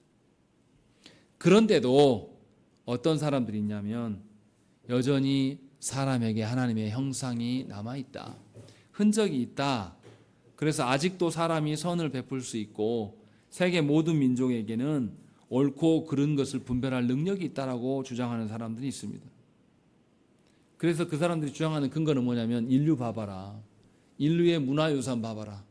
그런데도 어떤 사람들이 있냐면 여전히 사람에게 하나님의 형상이 남아있다. 흔적이 있다. 그래서 아직도 사람이 선을 베풀 수 있고 세계 모든 민족에게는 옳고 그른 것을 분별할 능력이 있다라고 주장하는 사람들이 있습니다. 그래서 그 사람들이 주장하는 근거는 뭐냐면 인류 봐봐라. 인류의 문화유산 봐봐라.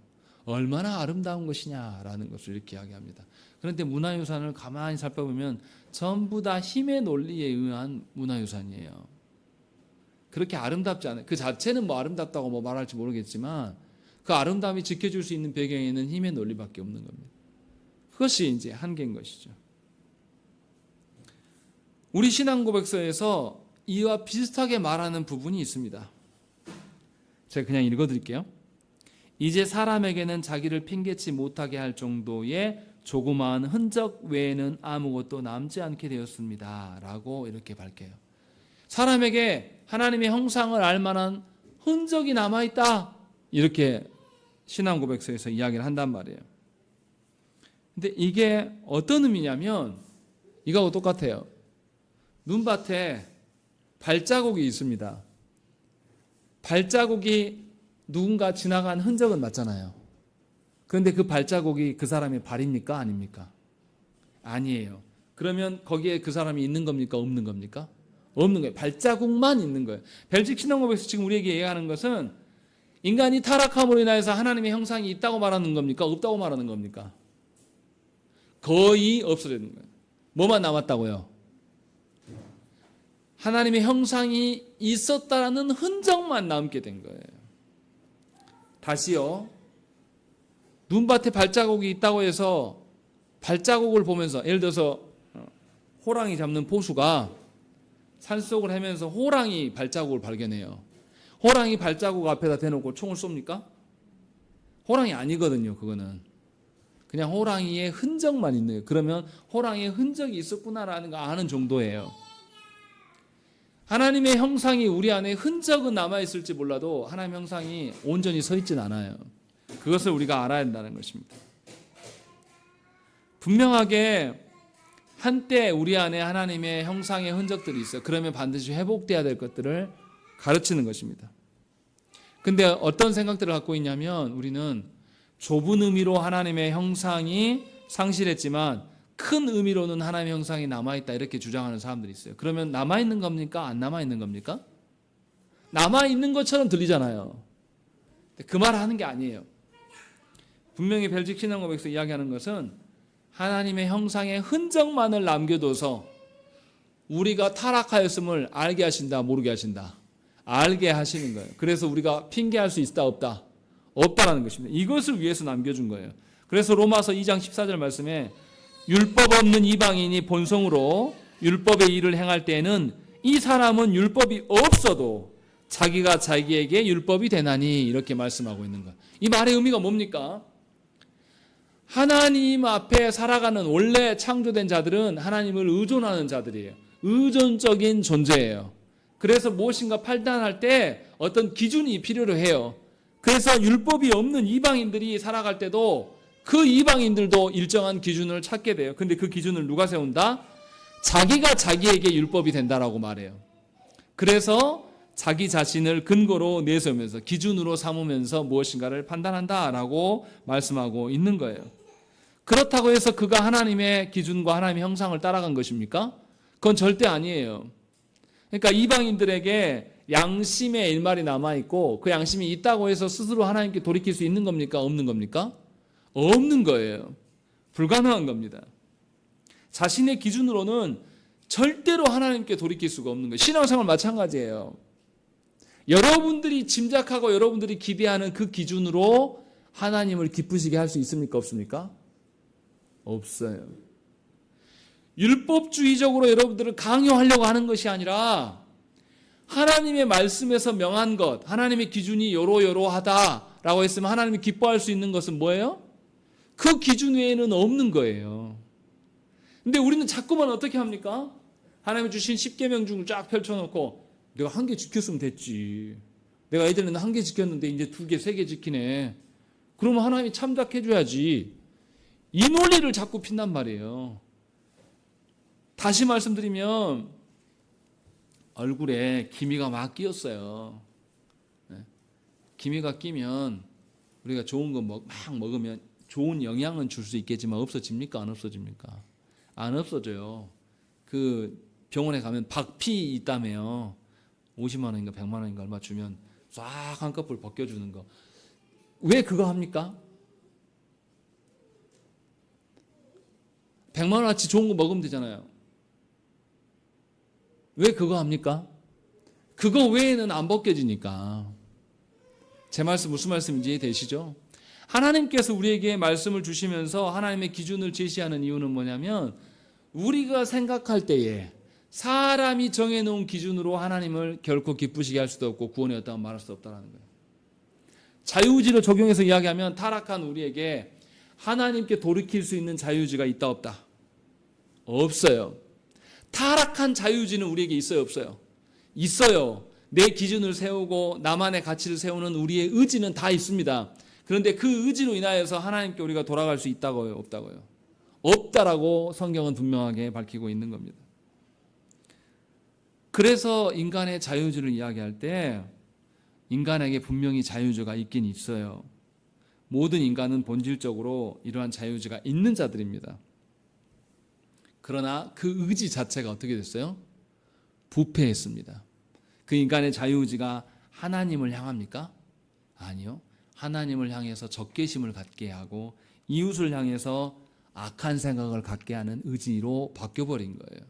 얼마나 아름다운 것이냐라는 것을 이렇게 이야기합니다. 그런데 문화유산을 가만히 살펴보면 전부 다 힘의 논리에 의한 문화유산이에요. 그렇게 아름답지 않아요. 그 자체는 뭐 아름답다고 뭐 말할지 모르겠지만 그 아름다움이 지켜줄 수 있는 배경에는 힘의 논리밖에 없는 겁니다. 그것이 이제 한계인 것이죠. 우리 신앙 고백서에서 이와 비슷하게 말하는 부분이 있습니다. 제가 그냥 읽어드릴게요. 이제 사람에게는 자기를 핑계치 못하게 할 정도의 조그마한 흔적 외에는 아무것도 남지 않게 되었습니다. 라고 이렇게 밝혀요. 사람에게 하나님의 형상을 알 만한 흔적이 남아있다. 이렇게 신앙 고백서에서 이야기를 한단 말이에요. 근데 이게 어떤 의미냐면 이거하고 똑같아요. 눈밭에 발자국이 있습니다. 발자국이 누군가 지나간 흔적은 맞잖아요. 그런데 그 발자국이 그 사람의 발입니까? 아닙니까? 아니에요. 그러면 거기에 그 사람이 있는 겁니까? 없는 겁니까? 없는 거예요. 발자국만 있는 거예요. 벨직 신앙고백에서 지금 우리에게 얘기하는 것은 인간이 타락함으로 인해서 하나님의 형상이 있다고 말하는 겁니까? 없다고 말하는 겁니까? 거의 없어지는 거예요. 뭐만 남았다고요? 하나님의 형상이 있었다라는 흔적만 남게 된 거예요. 다시요. 눈밭에 발자국이 있다고 해서 발자국을 보면서 예를 들어서 호랑이 잡는 포수가 산속을 헤매면서 호랑이 발자국을 발견해요. 호랑이 발자국 앞에다 대놓고 총을 쏩니까? 호랑이 아니거든요. 그거는 그냥 호랑이의 흔적만 있는 거예요. 그러면 호랑이의 흔적이 있었구나라는 거 아는 정도예요. 하나님의 형상이 우리 안에 흔적은 남아있을지 몰라도 하나님의 형상이 온전히 서 있진 않아요. 그것을 우리가 알아야 한다는 것입니다. 분명하게 한때 우리 안에 하나님의 형상의 흔적들이 있어요. 그러면 반드시 회복돼야 될 것들을 가르치는 것입니다. 근데 어떤 생각들을 갖고 있냐면 우리는 좁은 의미로 하나님의 형상이 상실했지만 큰 의미로는 하나님의 형상이 남아있다 이렇게 주장하는 사람들이 있어요. 그러면 남아있는 겁니까? 안 남아있는 겁니까? 남아있는 것처럼 들리잖아요. 그 말을 하는 게 아니에요. 분명히 벨직 신앙고백에서 이야기하는 것은 하나님의 형상의 흔적만을 남겨둬서 우리가 타락하였음을 알게 하신다, 모르게 하신다. 알게 하시는 거예요. 그래서 우리가 핑계할 수 있다, 없다? 없다라는 것입니다. 이것을 위해서 남겨준 거예요. 그래서 로마서 2장 14절 말씀에 율법 없는 이방인이 본성으로 율법의 일을 행할 때에는 이 사람은 율법이 없어도 자기가 자기에게 율법이 되나니 이렇게 말씀하고 있는 거예요. 이 말의 의미가 뭡니까? 하나님 앞에 살아가는 원래 창조된 자들은 하나님을 의존하는 자들이에요. 의존적인 존재예요. 그래서 무엇인가 판단할 때 어떤 기준이 필요로 해요. 그래서 율법이 없는 이방인들이 살아갈 때도 그 이방인들도 일정한 기준을 찾게 돼요. 근데 그 기준을 누가 세운다? 자기가 자기에게 율법이 된다라고 말해요. 그래서 자기 자신을 근거로 내세우면서 기준으로 삼으면서 무엇인가를 판단한다라고 말씀하고 있는 거예요. 그렇다고 해서 그가 하나님의 기준과 하나님의 형상을 따라간 것입니까? 그건 절대 아니에요. 그러니까 이방인들에게 양심의 일말이 남아있고 그 양심이 있다고 해서 스스로 하나님께 돌이킬 수 있는 겁니까? 없는 겁니까? 없는 거예요. 불가능한 겁니다. 자신의 기준으로는 절대로 하나님께 돌이킬 수가 없는 거예요. 신앙생활 마찬가지예요. 여러분들이 짐작하고 여러분들이 기대하는 그 기준으로 하나님을 기쁘시게 할 수 있습니까? 없습니까? 없어요. 율법주의적으로 여러분들을 강요하려고 하는 것이 아니라 하나님의 말씀에서 명한 것, 하나님의 기준이 요러요러하다라고 했으면 하나님이 기뻐할 수 있는 것은 뭐예요? 그 기준 외에는 없는 거예요. 근데 우리는 자꾸만 어떻게 합니까? 하나님이 주신 10계명 중을 쫙 펼쳐놓고 내가 1개 지켰으면 됐지. 내가 예전에는 1개 지켰는데 이제 2개, 3개 지키네. 그러면 하나님이 참작해줘야지. 이 논리를 자꾸 핀단 말이에요. 다시 말씀드리면 얼굴에 기미가 막 끼었어요. 기미가 끼면 우리가 좋은 거 막 먹으면 좋은 영향은 줄 수 있겠지만 없어집니까? 안 없어집니까? 안 없어져요. 그 병원에 가면 박피 있다며요. 50만 원인가 100만 원인가 얼마 주면 싹 한꺼풀 벗겨주는 거. 왜 그거 합니까? 100만 원어치 좋은 거 먹으면 되잖아요. 왜 그거 합니까? 그거 외에는 안 벗겨지니까. 제 말씀 무슨 말씀인지 이해되시죠? 하나님께서 우리에게 말씀을 주시면서 하나님의 기준을 제시하는 이유는 뭐냐면 우리가 생각할 때에 사람이 정해놓은 기준으로 하나님을 결코 기쁘시게 할 수도 없고 구원에 없다고 말할 수 없다는 거예요. 자유의지를 적용해서 이야기하면 타락한 우리에게 하나님께 돌이킬 수 있는 자유의지가 있다 없다? 없어요. 타락한 자유의지는 우리에게 있어요 없어요? 있어요. 내 기준을 세우고 나만의 가치를 세우는 우리의 의지는 다 있습니다. 그런데 그 의지로 인하여서 하나님께 우리가 돌아갈 수 있다고요 없다고요? 없다라고 성경은 분명하게 밝히고 있는 겁니다. 그래서 인간의 자유의지를 이야기할 때 인간에게 분명히 자유의지가 있긴 있어요. 모든 인간은 본질적으로 이러한 자유의지가 있는 자들입니다. 그러나 그 의지 자체가 어떻게 됐어요? 부패했습니다. 그 인간의 자유의지가 하나님을 향합니까? 아니요. 하나님을 향해서 적개심을 갖게 하고 이웃을 향해서 악한 생각을 갖게 하는 의지로 바뀌어버린 거예요.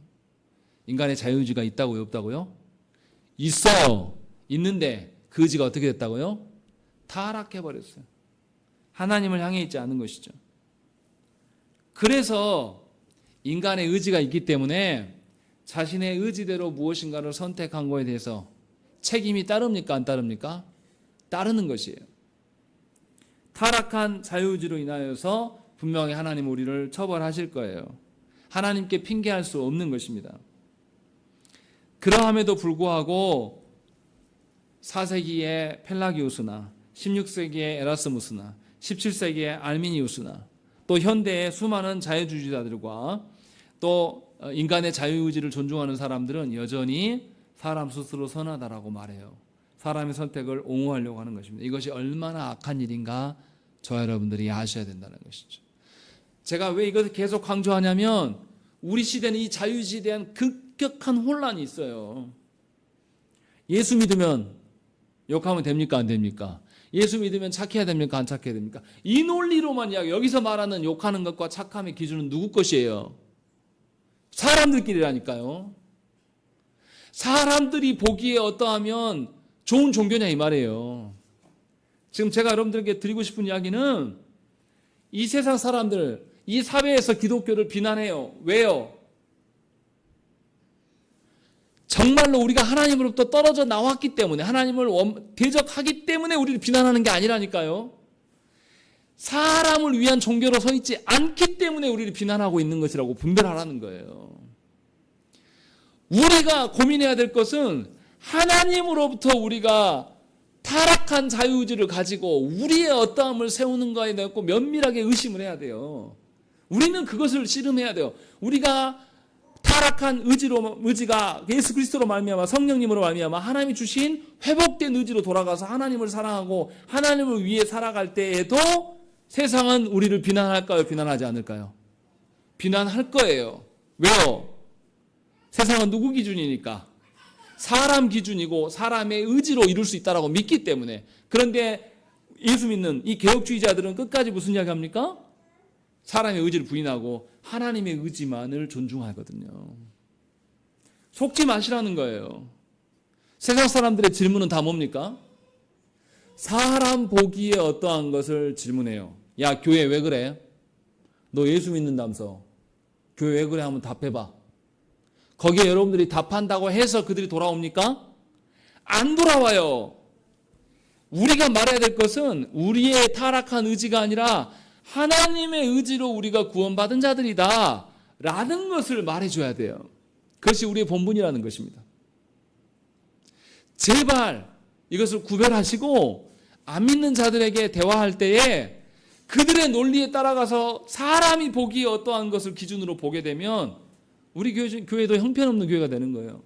인간의 자유의지가 있다고요? 없다고요? 있어요. 있는데 그 의지가 어떻게 됐다고요? 타락해버렸어요. 하나님을 향해 있지 않은 것이죠. 그래서 인간의 의지가 있기 때문에 자신의 의지대로 무엇인가를 선택한 거에 대해서 책임이 따릅니까? 안 따릅니까? 따르는 것이에요. 타락한 자유의지로 인하여서 분명히 하나님 우리를 처벌하실 거예요. 하나님께 핑계할 수 없는 것입니다. 그러함에도 불구하고 4세기의 펠라기우스나 16세기의 에라스무스나 17세기의 알미니우스나 또 현대의 수많은 자유주의자들과 또 인간의 자유의지를 존중하는 사람들은 여전히 사람 스스로 선하다라고 말해요. 사람의 선택을 옹호하려고 하는 것입니다. 이것이 얼마나 악한 일인가 저와 여러분들이 아셔야 된다는 것이죠. 제가 왜 이것을 계속 강조하냐면 우리 시대는 이 자유의지에 대한 급격한 혼란이 있어요. 예수 믿으면 욕하면 됩니까? 안 됩니까? 예수 믿으면 착해야 됩니까? 안 착해야 됩니까? 이 논리로만 이야기. 여기서 말하는 욕하는 것과 착함의 기준은 누구 것이에요? 사람들끼리라니까요. 사람들이 보기에 어떠하면 좋은 종교냐 이 말이에요. 지금 제가 여러분들에게 드리고 싶은 이야기는 이 세상 사람들, 이 사회에서 기독교를 비난해요. 왜요? 정말로 우리가 하나님으로부터 떨어져 나왔기 때문에 하나님을 대적하기 때문에 우리를 비난하는 게 아니라니까요. 사람을 위한 종교로 서 있지 않기 때문에 우리를 비난하고 있는 것이라고 분별하라는 거예요. 우리가 고민해야 될 것은 하나님으로부터 우리가 타락한 자유의지를 가지고 우리의 어떠함을 세우는 거에 대해 면밀하게 의심을 해야 돼요. 우리는 그것을 씨름해야 돼요. 우리가 타락한 의지가 예수 그리스도로 말미암아 성령님으로 말미암아 하나님이 주신 회복된 의지로 돌아가서 하나님을 사랑하고 하나님을 위해 살아갈 때에도 세상은 우리를 비난할까요? 비난하지 않을까요? 비난할 거예요. 왜요? 세상은 누구 기준이니까? 사람 기준이고 사람의 의지로 이룰 수 있다고 믿기 때문에. 그런데 예수 믿는 이 개혁주의자들은 끝까지 무슨 이야기 합니까? 사람의 의지를 부인하고 하나님의 의지만을 존중하거든요. 속지 마시라는 거예요. 세상 사람들의 질문은 다 뭡니까? 사람 보기에 어떠한 것을 질문해요. 야, 교회 왜 그래? 너 예수 믿는다면서 교회 왜 그래? 하면 답해봐. 거기에 여러분들이 답한다고 해서 그들이 돌아옵니까? 안 돌아와요. 우리가 말해야 될 것은 우리의 타락한 의지가 아니라 하나님의 의지로 우리가 구원받은 자들이다 라는 것을 말해줘야 돼요. 그것이 우리의 본분이라는 것입니다. 제발 이것을 구별하시고 안 믿는 자들에게 대화할 때에 그들의 논리에 따라가서 사람이 보기에 어떠한 것을 기준으로 보게 되면 우리 교회도 형편없는 교회가 되는 거예요.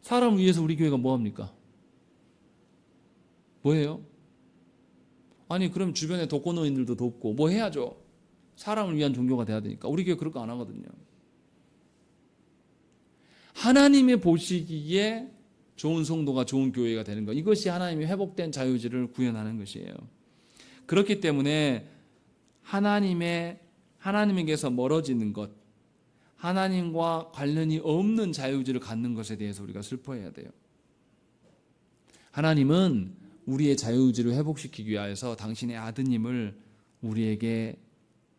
사람을 위해서 우리 교회가 뭐합니까? 뭐예요? 아니 그럼 주변에 독거노인들도 돕고 뭐 해야죠. 사람을 위한 종교가 돼야 되니까. 우리 교회 그런 거 안 하거든요. 하나님의 보시기에 좋은 성도가 좋은 교회가 되는 것, 이것이 하나님의 회복된 자유의지를 구현하는 것이에요. 그렇기 때문에 하나님에게서 멀어지는 것, 하나님과 관련이 없는 자유의지를 갖는 것에 대해서 우리가 슬퍼해야 돼요. 하나님은 우리의 자유의지를 회복시키기 위해서 당신의 아드님을 우리에게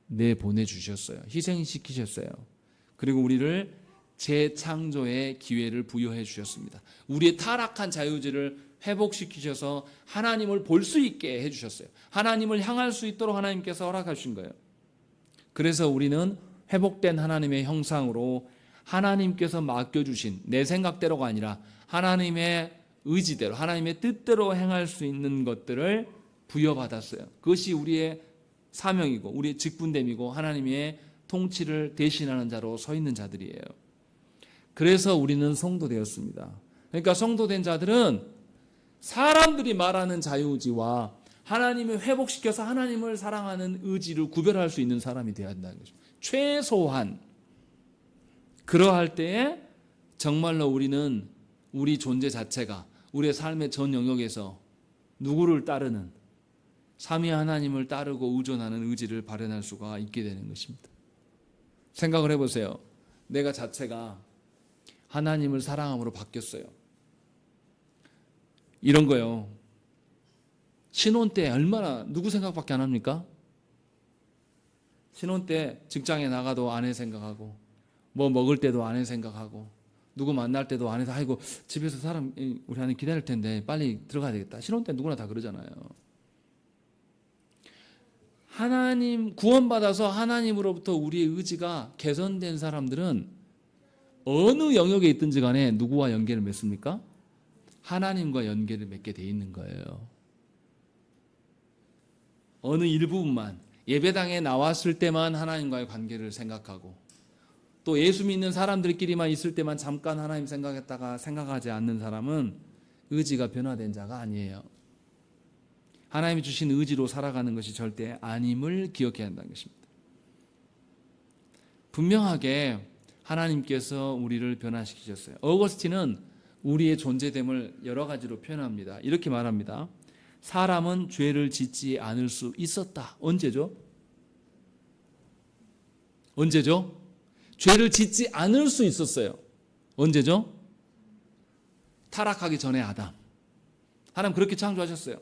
내보내주셨어요. 희생시키셨어요. 그리고 우리를 재창조의 기회를 부여해 주셨습니다. 우리의 타락한 자유의지를 회복시키셔서 하나님을 볼 수 있게 해주셨어요. 하나님을 향할 수 있도록 하나님께서 허락하신 거예요. 그래서 우리는 회복된 하나님의 형상으로 하나님께서 맡겨주신 내 생각대로가 아니라 하나님의 의지대로 하나님의 뜻대로 행할 수 있는 것들을 부여받았어요. 그것이 우리의 사명이고 우리의 직분됨이고 하나님의 통치를 대신하는 자로 서 있는 자들이에요. 그래서 우리는 성도 되었습니다. 그러니까 성도된 자들은 사람들이 말하는 자유의지와 하나님을 회복시켜서 하나님을 사랑하는 의지를 구별할 수 있는 사람이 되어야 한다는 것입니다. 최소한 그러할 때에 정말로 우리는 우리 존재 자체가 우리의 삶의 전 영역에서 누구를 따르는 삼위 하나님을 따르고 의존하는 의지를 발현할 수가 있게 되는 것입니다. 생각을 해보세요. 내가 자체가 하나님을 사랑함으로 바뀌었어요. 이런 거요. 신혼 때 얼마나 누구 생각밖에 안 합니까? 신혼 때 직장에 나가도 아내 생각하고 뭐 먹을 때도 아내 생각하고 누구 만날 때도 아내도 아이고 집에서 사람 우리 아내 기다릴 텐데 빨리 들어가야 되겠다. 신혼 때 누구나 다 그러잖아요. 하나님 구원받아서 하나님으로부터 우리의 의지가 개선된 사람들은 어느 영역에 있든지 간에 누구와 연계를 맺습니까? 하나님과 연계를 맺게 돼 있는 거예요. 어느 일부분만 예배당에 나왔을 때만 하나님과의 관계를 생각하고 또 예수 믿는 사람들끼리만 있을 때만 잠깐 하나님 생각했다가 생각하지 않는 사람은 의지가 변화된 자가 아니에요. 하나님이 주신 의지로 살아가는 것이 절대 아님을 기억해야 한다는 것입니다. 분명하게 하나님께서 우리를 변화시키셨어요. 어거스틴은 우리의 존재됨을 여러 가지로 표현합니다. 이렇게 말합니다. 사람은 죄를 짓지 않을 수 있었다. 언제죠? 언제죠? 죄를 짓지 않을 수 있었어요. 언제죠? 타락하기 전에 아담. 하나님 그렇게 창조하셨어요.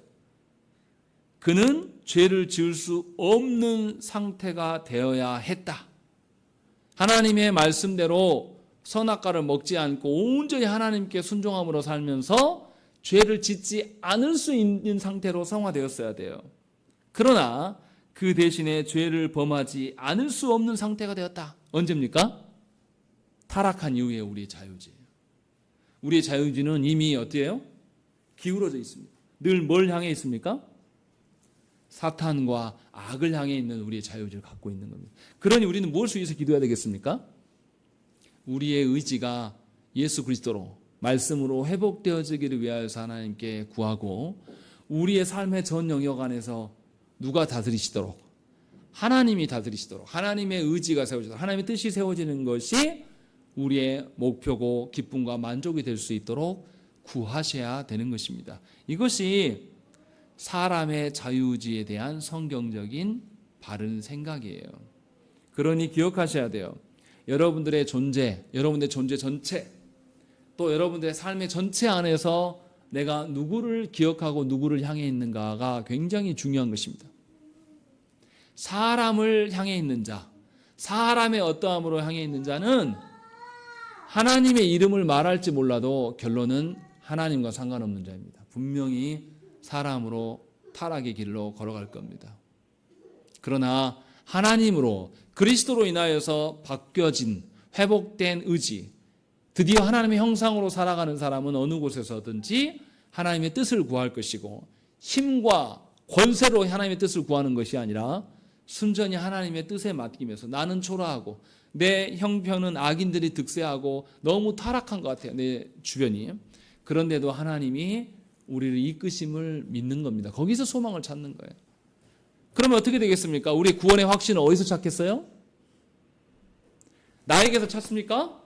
그는 죄를 지을 수 없는 상태가 되어야 했다. 하나님의 말씀대로 선악과를 먹지 않고 온전히 하나님께 순종함으로 살면서 죄를 짓지 않을 수 있는 상태로 성화되었어야 돼요. 그러나 그 대신에 죄를 범하지 않을 수 없는 상태가 되었다. 언제입니까? 타락한 이후에 우리의 자유의지예요. 우리의 자유의지는 이미 어때요? 기울어져 있습니다. 늘 뭘 향해 있습니까? 사탄과 악을 향해 있는 우리의 자유의지를 갖고 있는 겁니다. 그러니 우리는 무엇을 위해서 기도해야 되겠습니까? 우리의 의지가 예수 그리스도로 말씀으로 회복되어지기를 위하여서 하나님께 구하고, 우리의 삶의 전 영역 안에서 누가 다스리시도록, 하나님이 다스리시도록, 하나님의 의지가 세워지도록, 하나님의 뜻이 세워지는 것이 우리의 목표고 기쁨과 만족이 될 수 있도록 구하셔야 되는 것입니다. 이것이 사람의 자유의지에 대한 성경적인 바른 생각이에요. 그러니 기억하셔야 돼요. 여러분들의 존재, 여러분들의 존재 전체, 또 여러분들의 삶의 전체 안에서 내가 누구를 기억하고 누구를 향해 있는가가 굉장히 중요한 것입니다. 사람을 향해 있는 자, 사람의 어떠함으로 향해 있는 자는 하나님의 이름을 말할지 몰라도 결론은 하나님과 상관없는 자입니다. 분명히 사람으로 타락의 길로 걸어갈 겁니다. 그러나 하나님으로, 그리스도로 인하여서 바뀌어진 회복된 의지, 드디어 하나님의 형상으로 살아가는 사람은 어느 곳에서든지 하나님의 뜻을 구할 것이고, 힘과 권세로 하나님의 뜻을 구하는 것이 아니라 순전히 하나님의 뜻에 맡기면서, 나는 초라하고 내 형편은 악인들이 득세하고 너무 타락한 것 같아요, 내 주변이. 그런데도 하나님이 우리를 이끄심을 믿는 겁니다. 거기서 소망을 찾는 거예요. 그러면 어떻게 되겠습니까? 우리 구원의 확신을 어디서 찾겠어요? 나에게서 찾습니까?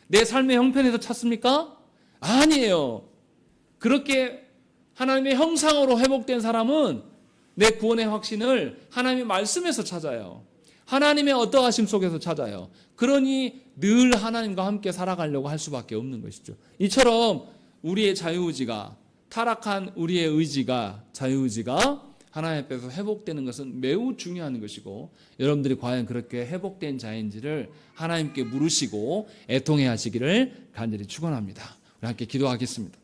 내 삶의 형편에서 찾습니까? 아니에요. 그렇게 하나님의 형상으로 회복된 사람은 내 구원의 확신을 하나님의 말씀에서 찾아요. 하나님의 어떠하심 속에서 찾아요. 그러니 늘 하나님과 함께 살아가려고 할 수밖에 없는 것이죠. 이처럼 우리의 자유의지가, 타락한 우리의 의지가, 자유의지가 하나님 앞에서 회복되는 것은 매우 중요한 것이고, 여러분들이 과연 그렇게 회복된 자인지를 하나님께 물으시고 애통해 하시기를 간절히 축원합니다. 우리 함께 기도하겠습니다.